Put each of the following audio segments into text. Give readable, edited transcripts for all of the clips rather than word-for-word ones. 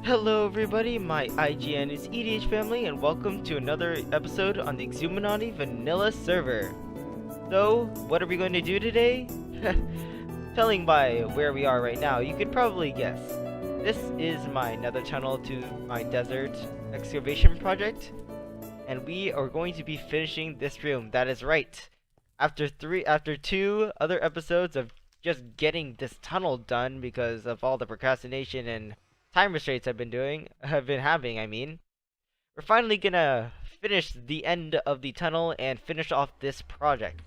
Hello everybody, my IGN is EDH family and welcome to another episode on the Xisuminati Vanilla server. So, what are we going to do today? Telling by where we are right now, you could probably guess. This is my nether tunnel to my desert excavation project, and we are going to be finishing this room. That is right. After two other episodes of just getting this tunnel done because of all the procrastination and time restraints have been having, we're finally gonna finish the end of the tunnel and finish off this project.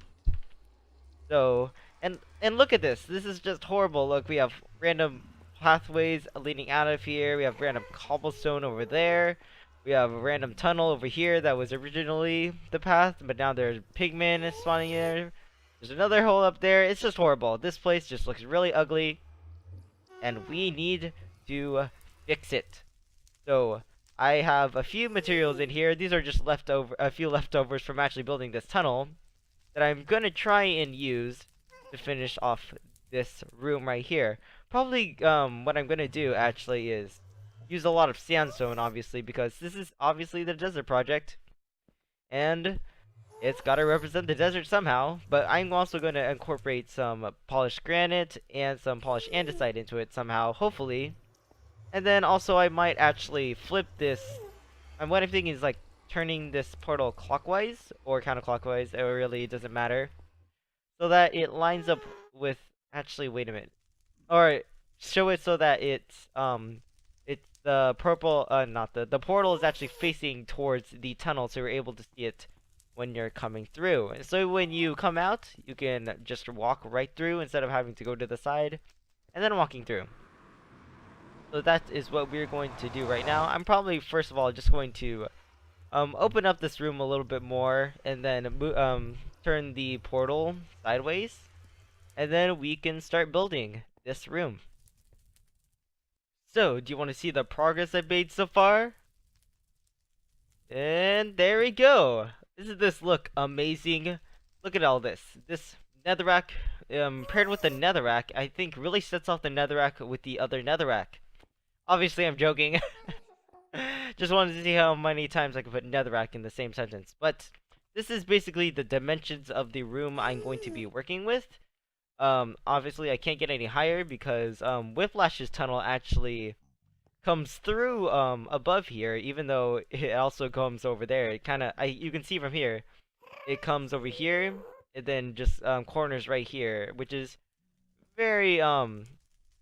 So, and look at this. This is just horrible. Look, we have random pathways leading out of here. We have random cobblestone over there. We have a random tunnel over here that was originally the path, but now there's pigmen spawning there. There's another hole up there. It's just horrible. This place just looks really ugly, and we need to fix it. So, I have a few materials in here. These are just a few leftovers from actually building this tunnel that I'm gonna try and use to finish off this room right here. Probably, what I'm gonna do actually is use a lot of sandstone, obviously, because this is obviously the desert project, and it's gotta represent the desert somehow. But I'm also gonna incorporate some polished granite and some polished andesite into it somehow, hopefully. And then also I might actually flip this. And what I'm thinking is like turning this portal clockwise or counterclockwise. It really doesn't matter, so that it lines up with. Actually, wait a minute. Or show it so that it's the purple. Not the portal is actually facing towards the tunnel, so you're able to see it when you're coming through. And so when you come out, you can just walk right through instead of having to go to the side and then walking through. So that is what we're going to do right now. I'm probably first of all just going to open up this room a little bit more and then turn the portal sideways, and then we can start building this room. So, do you want to see the progress I've made so far? And there we go. Doesn't this look amazing? Look at all this. This netherrack, paired with the netherrack, I think really sets off the netherrack with the other netherrack. Obviously, I'm joking. Just wanted to see how many times I could put netherrack in the same sentence. But this is basically the dimensions of the room I'm going to be working with. Obviously, I can't get any higher because Whiplash's tunnel actually comes through above here, even though it also comes over there. It kind of, you can see from here, it comes over here and then just corners right here, which is very a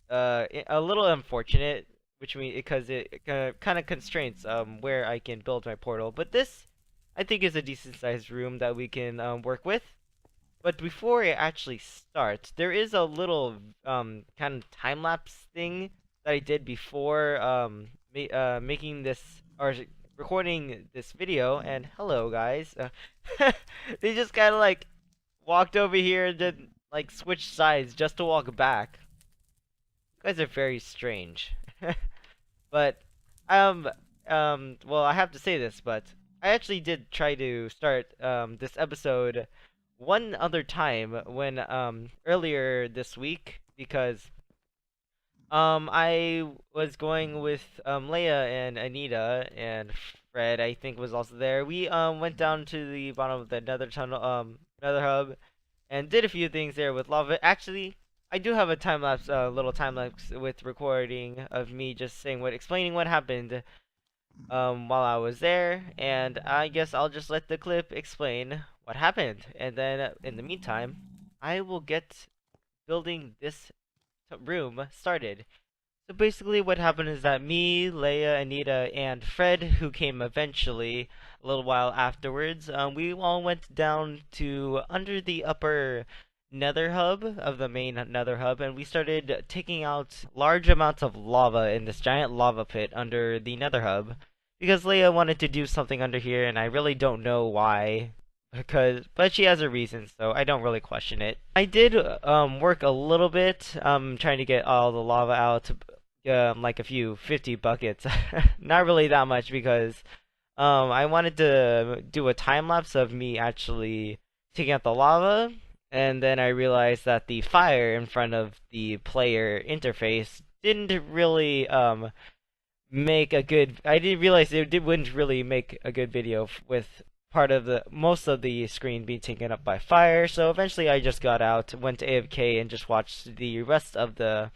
little unfortunate. Which means because it kind of constrains where I can build my portal. But this, I think, is a decent sized room that we can work with. But before I actually start, there is a little kind of time lapse thing that I did before making this or recording this video. And hello, guys. They just kind of like walked over here and then like switched sides just to walk back. You guys are very strange. But well, I have to say this, but I actually did try to start this episode one other time when earlier this week, because I was going with Leia and Anita, and Fred, I think, was also there. We went down to the bottom of the nether tunnel, nether hub, and did a few things there with lava. Actually, I do have a time lapse, little time lapse with recording of me just explaining what happened while I was there, and I guess I'll just let the clip explain what happened, and then in the meantime, I will get building this room started. So basically, what happened is that me, Leia, Anita, and Fred, who came eventually a little while afterwards, we all went down to under the upper nether hub of the main nether hub, and we started taking out large amounts of lava in this giant lava pit under the nether hub, because Leia wanted to do something under here, and I really don't know why, but she has a reason, so I don't really question it. I did work a little bit trying to get all the lava out, like a few 50 buckets. Not really that much, because I wanted to do a time lapse of me actually taking out the lava. And then I realized that the fire in front of the player interface didn't really make a good. I didn't realize wouldn't really make a good video with part of the most of the screen being taken up by fire. So eventually, I just got out, went to AFK, and just watched the rest of the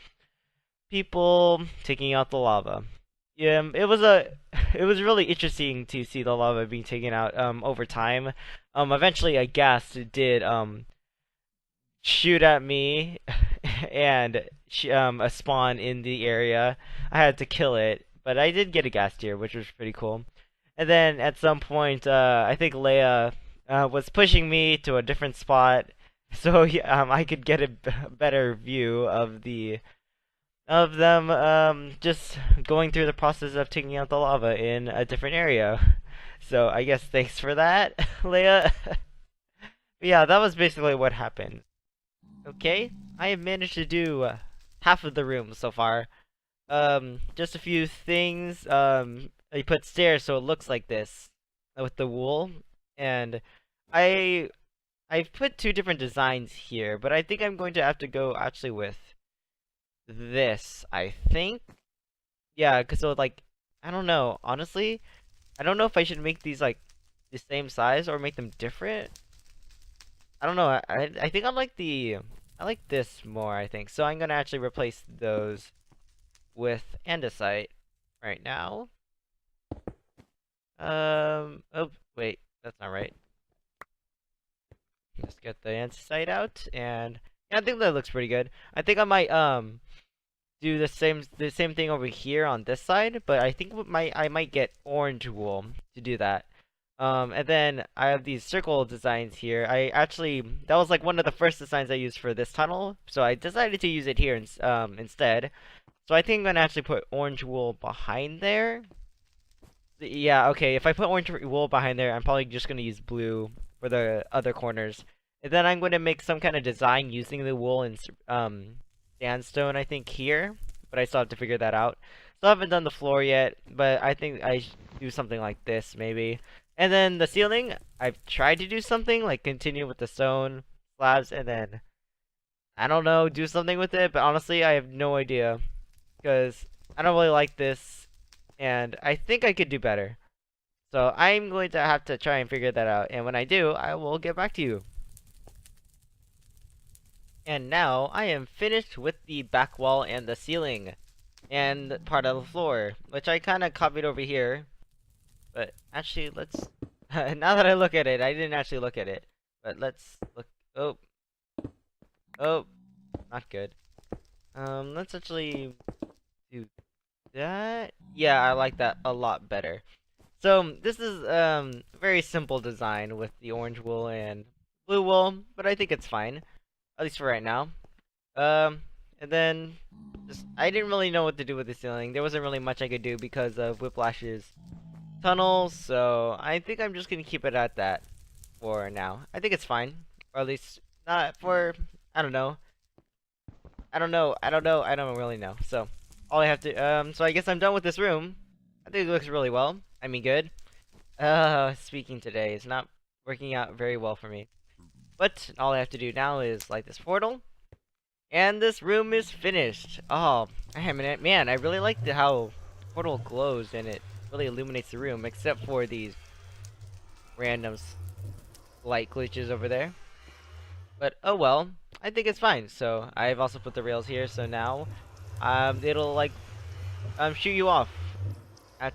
people taking out the lava. Yeah, it was it was really interesting to see the lava being taken out over time. Eventually a ghast did shoot at me and a spawn in the area. I had to kill it, but I did get a ghast here, which was pretty cool. And then at some point, I think Leia was pushing me to a different spot, so I could get a better view of them just going through the process of taking out the lava in a different area. So I guess thanks for that, Leia. Yeah, that was basically what happened. Okay, I have managed to do half of the room so far. Just a few things. I put stairs so it looks like this with the wool, and I I've put two different designs here, but I think I'm going to have to go actually with this, I think. Yeah, because so like, I don't know. Honestly, I don't know if I should make these like the same size or make them different. I don't know. I think I like this more, I think. So I'm gonna actually replace those with andesite right now. Oh wait, that's not right. Let's get the andesite out, and yeah, I think that looks pretty good. I think I might do the same thing over here on this side, but I think I might get orange wool to do that. And then I have these circle designs here. That was like one of the first designs I used for this tunnel, so I decided to use it here instead. So I think I'm gonna actually put orange wool behind there. Yeah, okay, if I put orange wool behind there, I'm probably just gonna use blue for the other corners. And then I'm gonna make some kind of design using the wool and sandstone, I think, here. But I still have to figure that out. Still haven't done the floor yet, but I think I should do something like this, maybe. And then the ceiling, I've tried to do something, like continue with the stone slabs, and then, I don't know, do something with it, but honestly, I have no idea. Because I don't really like this, and I think I could do better. So I'm going to have to try and figure that out, and when I do, I will get back to you. And now, I am finished with the back wall and the ceiling, and part of the floor, which I kind of copied over here. But actually, let's... now that I look at it, I didn't actually look at it. But let's look... Oh. Oh. Not good. Let's actually do that. Yeah, I like that a lot better. So, this is, very simple design with the orange wool and blue wool, but I think it's fine. At least for right now. And then... I didn't really know what to do with the ceiling. There wasn't really much I could do because of Whiplash's tunnels, so I think I'm just gonna keep it at that for now. I think it's fine, or at least not for. I don't know. I don't really know. So all I have to so I guess I'm done with this room. I think it looks really well. I mean, good. Speaking today is not working out very well for me. But all I have to do now is light this portal, and this room is finished. Oh, man, I really like how the portal glows and it really illuminates the room, except for these random light glitches over there. But oh well, I think it's fine. So I've also put the rails here, so now it'll like shoot you off. I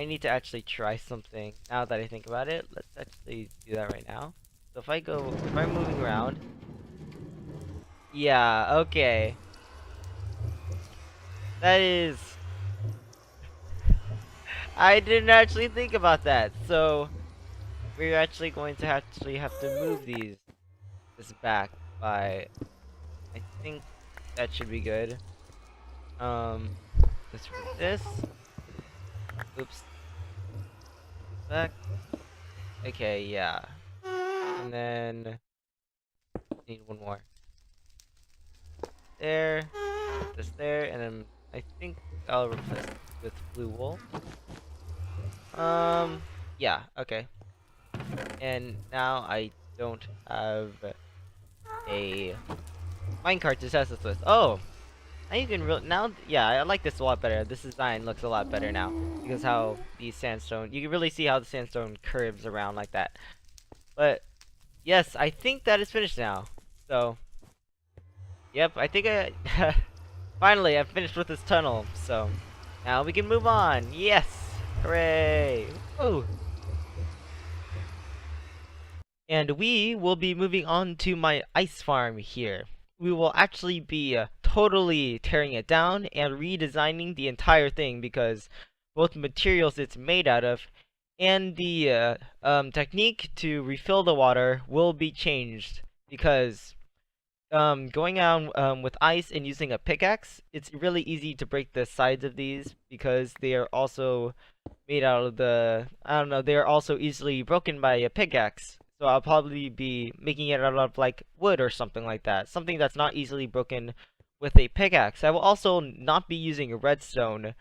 need to actually try something now that I think about it. Let's actually do that right now. So if I'm moving around, yeah, okay, that is. I didn't actually think about that, so we're actually going to have to move this back by, I think that should be good. Let's move this. Oops. Back. Okay, yeah. And then need one more. There. Put this there, and then I think I'll replace it with blue wool. Yeah, okay. And now I don't have a minecart to test this with. Oh! Now you can now, yeah, I like this a lot better. This design looks a lot better now because how the sandstone, you can really see how the sandstone curves around like that. But yes, I think that is finished now. So, yep, I think I finally I've finished with this tunnel. So now we can move on. Yes, hooray! Woo! And we will be moving on to my ice farm here. We will actually be totally tearing it down and redesigning the entire thing because both materials it's made out of and the technique to refill the water will be changed because going on with ice and using a pickaxe, it's really easy to break the sides of these because they are also made out of I don't know, they are also easily broken by a pickaxe. So I'll probably be making it out of like wood or something like that. Something that's not easily broken with a pickaxe. I will also not be using redstone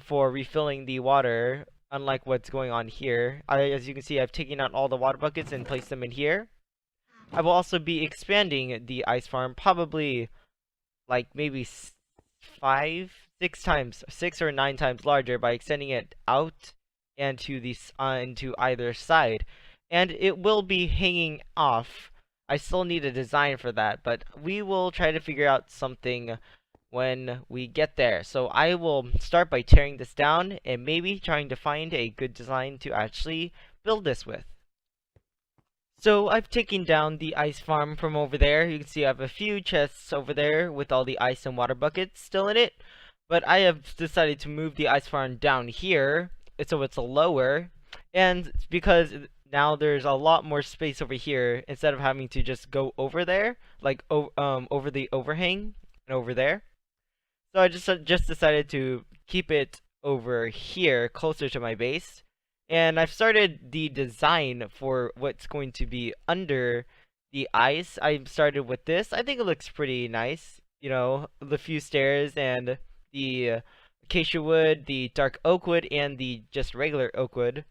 for refilling the water, unlike what's going on here. As you can see, I've taken out all the water buckets and placed them in here. I will also be expanding the ice farm, probably like maybe 6 or 9 times larger by extending it out and to the into either side, and it will be hanging off. I still need a design for that, but we will try to figure out something when we get there. So I will start by tearing this down and maybe trying to find a good design to actually build this with. So I've taken down the ice farm from over there. You can see I have a few chests over there with all the ice and water buckets still in it. But I have decided to move the ice farm down here, so it's lower. And because now there's a lot more space over here, instead of having to just go over there, like over the overhang and over there. So I just decided to keep it over here, closer to my base. And I've started the design for what's going to be under the ice. I started with this. I think it looks pretty nice. You know, the few stairs and the acacia wood, the dark oak wood, and the just regular oak wood.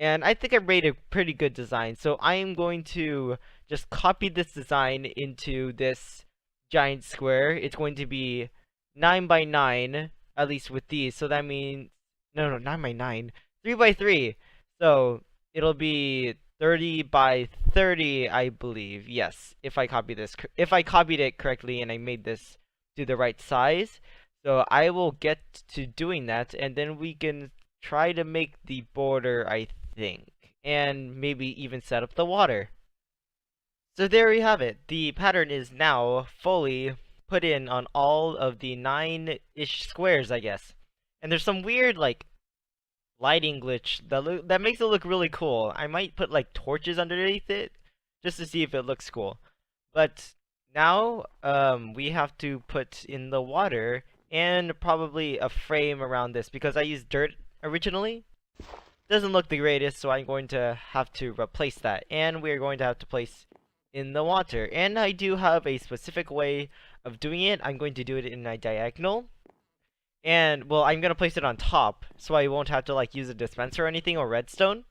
And I think I made a pretty good design. So I am going to just copy this design into this giant square. It's going to be 9 by 9, at least with these. So that means, no, 9 by 9. 3 by 3. So it'll be 30 by 30, I believe. Yes, if I copied it correctly and I made this to the right size. So I will get to doing that, and then we can try to make the border, I think, and maybe even set up the water. So there we have it. The pattern is now fully put in on all of the 9-ish squares, I guess. And there's some weird, like, lighting glitch that makes it look really cool. I might put like torches underneath it just to see if it looks cool. But now we have to put in the water and probably a frame around this because I used dirt originally. Doesn't look the greatest, so I'm going to have to replace that, and we're going to have to place in the water. And I do have a specific way of doing it. I'm going to do it in a diagonal. And, well, I'm gonna place it on top, so I won't have to, like, use a dispenser or anything, or redstone.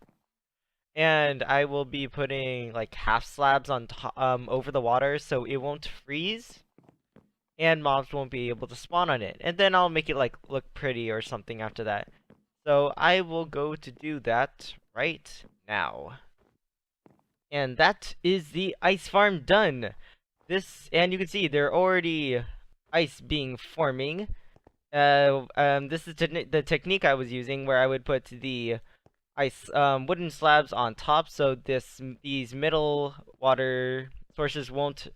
And I will be putting, like, half slabs on over the water, so it won't freeze. And mobs won't be able to spawn on it. And then I'll make it, like, look pretty or something after that. So I will go to do that right now. And that is the ice farm done. And you can see, there are already ice being forming. This is the technique I was using, where I would put the ice wooden slabs on top, so these middle water sources won't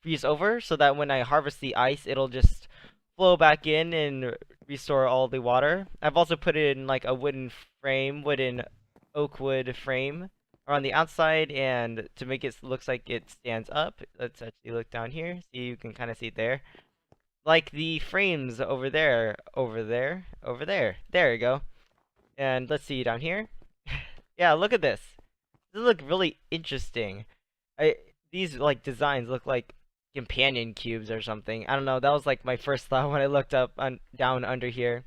freeze over, so that when I harvest the ice, it'll just flow back in and restore all the water. I've also put it in like a wooden oak wood frame around the outside, and to make it looks like it stands up. Let's actually look down here. See, you can kind of see it there. Like the frames over there. There you go. And let's see down here. Yeah, look at this. This look really interesting. These like designs look like companion cubes or something. I don't know. That was like my first thought when I looked up down under here.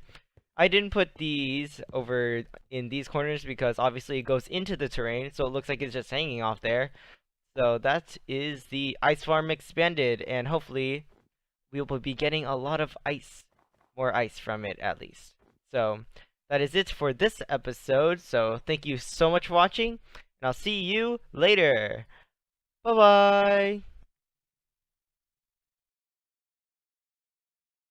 I didn't put these over in these corners because obviously it goes into the terrain, so it looks like it's just hanging off there. So that is the ice farm expanded, and hopefully we will be getting a lot of ice. More ice from it, at least. So, that is it for this episode. So, thank you so much for watching, and I'll see you later. Bye-bye!